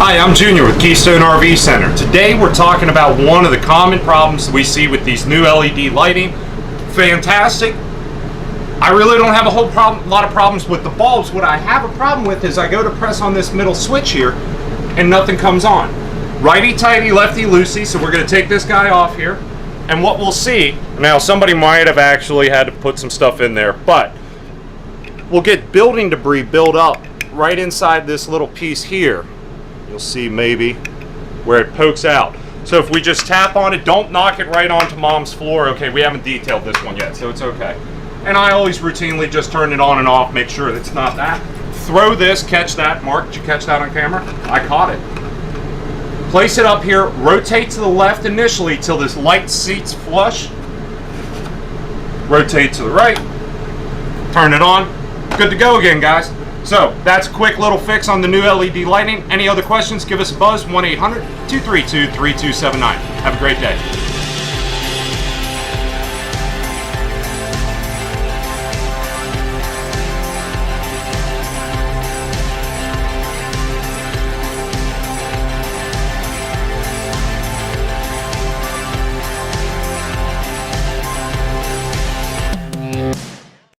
Hi, I'm Junior with Keystone RV Center. Today we're talking about one of the common problems we see with these new LED lighting. Fantastic. I really don't have a lot of problems with the bulbs. What I have a problem with is I go to press on this middle switch here and nothing comes on. Righty-tighty, lefty-loosey, so we're going to take this guy off here. And what we'll see, now somebody might have actually had to put some stuff in there, but we'll get building debris built up right inside this little piece here. You'll see maybe where it pokes out. So if we just tap on it, don't knock it right onto mom's floor. Okay, we haven't detailed this one yet, so it's okay. And I always routinely just turn it on and off, make sure that it's not that. Throw this, catch that. Mark, did you catch that on camera? I caught it. Place it up here, rotate to the left initially till this light seats flush. Rotate to the right, turn it on. Good to go again, guys. So that's a quick little fix on the new LED lighting. Any other questions, give us a buzz, 1-800-232-3279. Have a great day.